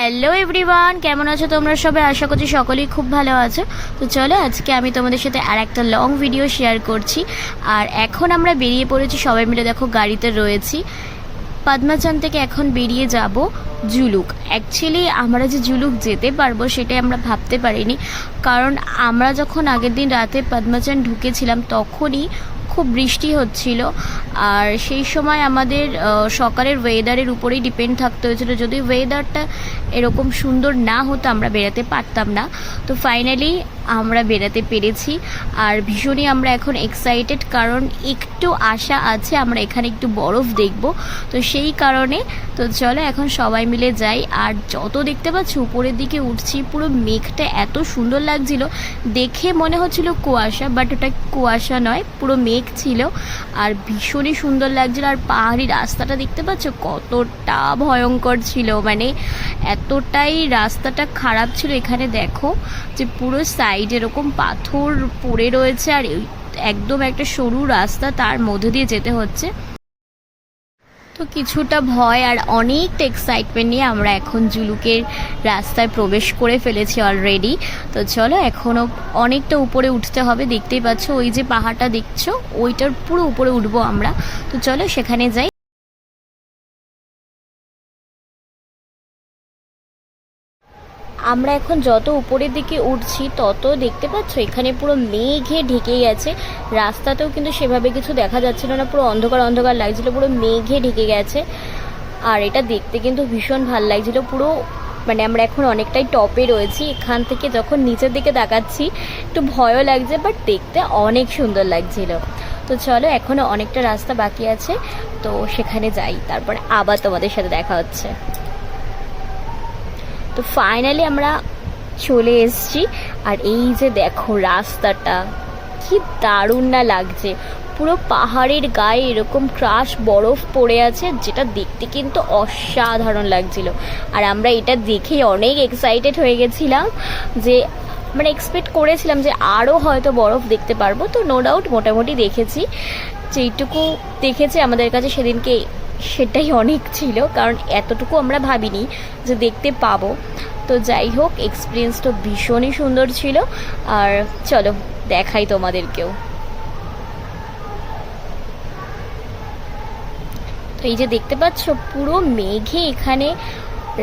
Hello everyone, কেমন আছো তোমরা সবাই? আশা করছি সকলেই খুব ভালো আছো। তো চলো আজকে আমি তোমাদের সাথে আর একটা লং ভিডিও শেয়ার করছি। আর এখন আমরা বেরিয়ে পড়েছি সবাই মিলে, দেখো গাড়িতে রয়েছি। পদ্মাচান থেকে এখন বেরিয়ে যাব জুলুক। অ্যাকচুয়ালি আমরা যে জুলুক যেতে পারবো সেটাই আমরা ভাবতে পারিনি, কারণ আমরা যখন আগের দিন রাতে পদ্মাচান ঢুকেছিলাম তখনই খুব বৃষ্টি হচ্ছিল। আর সেই সময় আমাদের সকালের ওয়েদারের উপরেই ডিপেন্ড থাকতে হয়েছিল। যদি ওয়েদারটা এরকম সুন্দর না হতো আমরা বেরাতে পারতাম না। তো ফাইনালি আমরা বেরাতে পেরেছি আর ভীষণই আমরা এখন এক্সাইটেড, কারণ একটু আশা আছে আমরা এখানে একটু বরফ দেখব। তো সেই কারণে তো চলো এখন সবাই মিলে যাই। আর যত দেখতে পাচ্ছি উপরের দিকে উঠছি, পুরো মেঘটা এত সুন্দর লাগছিল, দেখে মনে হচ্ছিল কুয়াশা, বাট ওটা কুয়াশা নয়, পুরো মেঘ ছিল। আর ভীষণই সুন্দর লাগছিল। আর পাহাড়ি রাস্তাটা দেখতে পাচ্ছ কতটা ভয়ঙ্কর ছিল, মানে এতটাই রাস্তাটা খারাপ ছিল। এখানে দেখো যে পুরো সাইড এরকম পাথর পড়ে রয়েছে আর একদম একটা সরু রাস্তা, তার মধ্যে দিয়ে যেতে হচ্ছে। তো কিছুটা ভয় আর অনেকটা এক্সাইটমেন্ট নিয়ে আমরা এখন জুলুকের রাস্তায় প্রবেশ করে ফেলেছি অলরেডি। তো চলো এখনও অনেকটা উপরে উঠতে হবে, দেখতেই পাচ্ছ ওই যে পাহাড়টা দেখছো ওইটার পুরো উপরে উঠবো আমরা। তো চলো সেখানে যাই। আমরা এখন যত উপরের দিকে উঠছি তত দেখতে পাচ্ছ এখানে পুরো মেঘে ঢেকে গেছে। রাস্তাতেও কিন্তু সেভাবে কিছু দেখা যাচ্ছিল না, পুরো অন্ধকার অন্ধকার লাগছিল, পুরো মেঘে ঢেকে গেছে। আর এটা দেখতে কিন্তু ভীষণ ভালো লাগছিল পুরো, মানে আমরা এখন অনেকটাই টপে রয়েছি। এখান থেকে যখন নিচের দিকে তাকাচ্ছি একটু ভয়ও লাগছে, বাট দেখতে অনেক সুন্দর লাগছিল। তো চলো এখনও অনেকটা রাস্তা বাকি আছে, তো সেখানে যাই, তারপরে আবার তোমাদের সাথে দেখা হচ্ছে। তো ফাইনালি আমরা চলে এসেছি। আর এই যে দেখো রাস্তাটা কি দারুণ না লাগছে, পুরো পাহাড়ের গায়ে এরকম ক্রাশ বরফ পড়ে আছে, যেটা দেখতে কিন্তু অসাধারণ লাগছিল। আর আমরা এটা দেখেই অনেক এক্সাইটেড হয়ে গেছিলাম, যে মানে এক্সপেক্ট করেছিলাম যে আরও হয়তো বরফ দেখতে পারবো। তো নো ডাউট মোটামুটি দেখেছি, যেইটুকু দেখেছি আমাদের কাছে সেদিনকে সেটাই অনেক ছিল, কারণ এতটুকু আমরা ভাবিনি যে দেখতে পাবো। তো যাই হোক, এক্সপিরিয়েন্স তো ভীষণই সুন্দর ছিল। আর চলো দেখাই তোমাদেরকেও। তো এই যে দেখতে পাচ্ছ পুরো মেঘে এখানে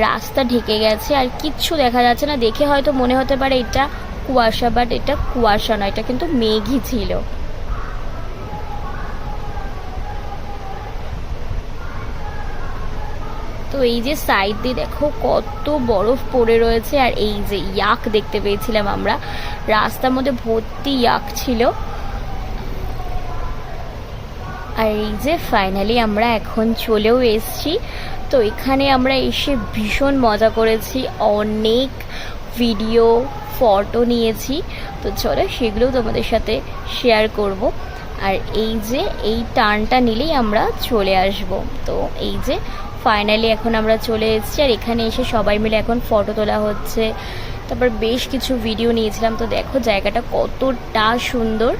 রাস্তা ঢেকে গেছে আর কিচ্ছু দেখা যাচ্ছে না। দেখে হয়তো মনে হতে পারে এটা কুয়াশা, বাট এটা কুয়াশা নয়, এটা কিন্তু মেঘই ছিল। তো এই যে সাইড দিয়ে দেখো কত বরফ পড়ে রয়েছে। আর এই যে ইয়াক দেখতে পেয়েছিলাম আমরা, রাস্তার মধ্যে ভর্তি ইয়াক ছিল। আর এই যে ফাইনালি আমরা এখন চলেও এসেছি। তো এখানে আমরা এসে ভীষণ মজা করেছি, অনেক ভিডিও ফটো নিয়েছি। তো চলো সেগুলোও তোমাদের সাথে শেয়ার করব। আর এই যে এই টার্নটা নিলেই আমরা চলে আসব। তো এই যে ফাইনালি এখন আমরা চলে এসেছি। আর এখানে এসে সবাই মিলে এখন ফটো তোলা হচ্ছে, তারপর বেশ কিছু ভিডিও নিয়েছিলাম। তো দেখো জায়গাটা কতটা সুন্দর,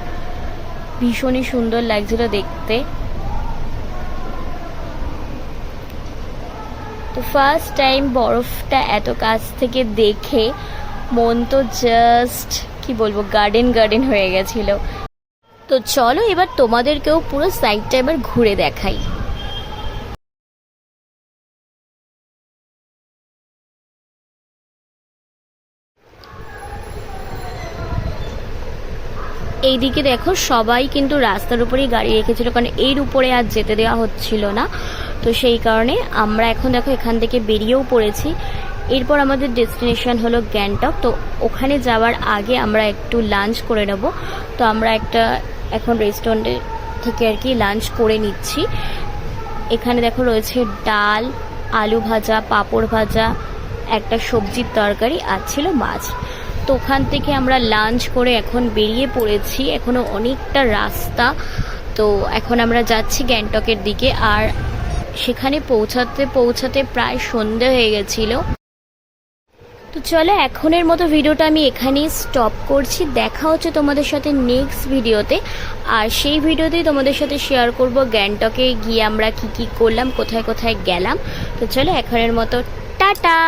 ভীষণই সুন্দর লাগছিল দেখতে। তো ফার্স্ট টাইম বরফটা এত কাছ থেকে দেখে মন তো জাস্ট কি বলবো, গার্ডেন গার্ডেন হয়ে গেছিল। তো চলো এবার তোমাদেরকেও পুরো সাইডটা এবার ঘুরে দেখাই। এইদিকে দেখো সবাই কিন্তু রাস্তার উপরেই গাড়ি রেখেছিল, কারণ এর উপরে আর যেতে দেওয়া হচ্ছিল না। তো সেই কারণে আমরা এখন দেখো এখান থেকে বেরিয়েও পড়েছি। এরপর আমাদের ডেস্টিনেশন হলো গ্যাংটক। তো ওখানে যাওয়ার আগে আমরা একটু লাঞ্চ করে নেব। তো আমরা একটা এখন রেস্টুরেন্টে থেকে আর কি লাঞ্চ করে নিচ্ছি। এখানে দেখো রয়েছে ডাল, আলু ভাজা, পাঁপড় ভাজা, একটা সবজির তরকারি আর ছিল মাছ। তো ওখান থেকে আমরা লাঞ্চ করে এখন বেরিয়ে পড়েছি, এখনও অনেকটা রাস্তা। তো এখন আমরা যাচ্ছি গ্যাংটকের দিকে। আর সেখানে পৌঁছাতে পৌঁছাতে প্রায় সন্ধে হয়ে গেছিল। তো চলো এখনের মতো ভিডিওটা আমি এখানেই স্টপ করছি। দেখা হচ্ছে তোমাদের সাথে নেক্সট ভিডিওতে। আর সেই ভিডিওতেই তোমাদের সাথে শেয়ার করব গ্যাংটকে গিয়ে আমরা কি কি করলাম, কোথায় কোথায় গেলাম। তো চলো এখনের মতো টাটা।